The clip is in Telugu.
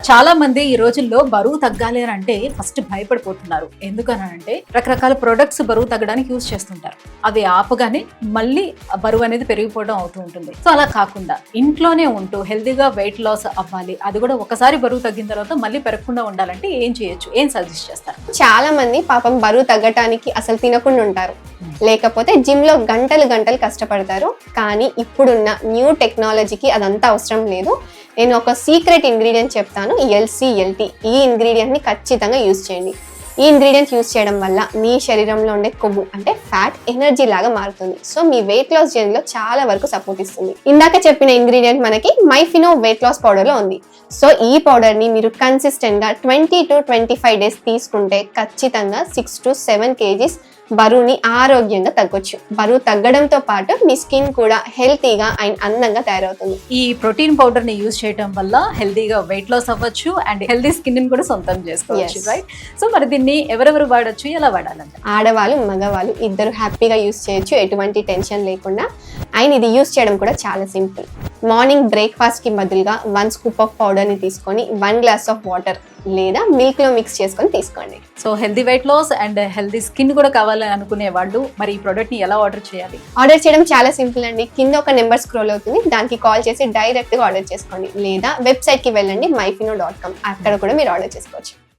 చాలా మంది ఈ రోజుల్లో బరువు తగ్గాలి అని అంటే ఫస్ట్ భయపడిపోతున్నారు. ఎందుకనంటే రకరకాల ప్రొడక్ట్స్ బరువు తగ్గడానికి యూజ్ చేస్తుంటారు. అవి ఆపగానే మళ్ళీ బరువు అనేది పెరిగిపోవడం అవుతూ ఉంటుంది. సో అలా కాకుండా ఇంట్లోనే ఉంటూ హెల్దీగా వెయిట్ లాస్ అవ్వాలి, అది కూడా ఒకసారి బరువు తగ్గిన తర్వాత మళ్ళీ పెరగకుండా ఉండాలంటే ఏం చేయొచ్చు, ఏం సజెస్ట్ చేస్తారు? చాలా మంది పాపం బరువు తగ్గటానికి అసలు తినకుండా ఉంటారు, లేకపోతే జిమ్ లో గంటలు గంటలు కష్టపడతారు. కానీ ఇప్పుడున్న న్యూ టెక్నాలజీకి అదంతా అవసరం లేదు. నేను ఒక సీక్రెట్ ఇంగ్రీడియంట్ చెప్తాను, LCLT. ఈ ఇంగ్రీడియంట్ ని ఖచ్చితంగా యూజ్ చేయండి. ఈ ఇంగ్రీడియంట్ యూజ్ చేయడం వల్ల మీ శరీరంలో ఉండే కొవ్వు అంటే ఫ్యాట్ ఎనర్జీ లాగా మారుతుంది. సో మీ వెయిట్ లాస్ జర్నీలో చాలా వరకు సపోర్ట్ ఇస్తుంది. ఇందాక చెప్పిన ఇంగ్రీడియంట్ మనకి మైఫినో వెయిట్ లాస్ పౌడర్ లో ఉంది. సో ఈ పౌడర్ ని మీరు కన్సిస్టెంట్ గా 20 to 25 డేస్ తీసుకుంటే ఖచ్చితంగా 6 to 7 kgs బరువుని ఆరోగ్యంగా తగ్గొచ్చు. బరువు తగ్గడంతో పాటు మీ స్కిన్ కూడా హెల్తీగా అండ్ అందంగా తయారవుతుంది. ఈ ప్రోటీన్ పౌడర్ ని యూజ్ చేయడం వల్ల హెల్తీగా వెయిట్ లాస్ అవ్వచ్చు అండ్ హెల్తీ స్కిన్ ని కూడా సొంతం చేసుకోవచ్చు, రైట్? సో మరి దీన్ని ఎవరెవరు వాడచ్చు, ఎలా వాడాలంటే? ఆడవాళ్ళు మగవాళ్ళు ఇద్దరు హ్యాపీగా యూజ్ చేయొచ్చు, ఎటువంటి టెన్షన్ లేకుండా. అండ్ ఇది యూజ్ చేయడం కూడా చాలా సింపుల్. మార్నింగ్ బ్రేక్ఫాస్ట్ కి బదులుగా 1 scoop ఆఫ్ పౌడర్ ని తీసుకొని 1 glass ఆఫ్ వాటర్ లేదా మిల్క్ లో మిక్స్ చేసుకొని తీసుకోండి. So healthy weight loss and healthy skin కూడా కావాలని అనుకునే వాళ్ళు మరి ఈ ప్రోడక్ట్ ని ఎలా ఆర్డర్ చేయాలి? ఆర్డర్ చేయడం చాలా సింపుల్ అండి. కింద ఒక నెంబర్ స్క్రోల్ అవుతుంది, దానికి కాల్ చేసి డైరెక్ట్ గా ఆర్డర్ చేసుకోండి. లేదా వెబ్సైట్ కి వెళ్ళండి myfino.com, అక్కడ కూడా మీరు ఆర్డర్ చేసుకోవచ్చు.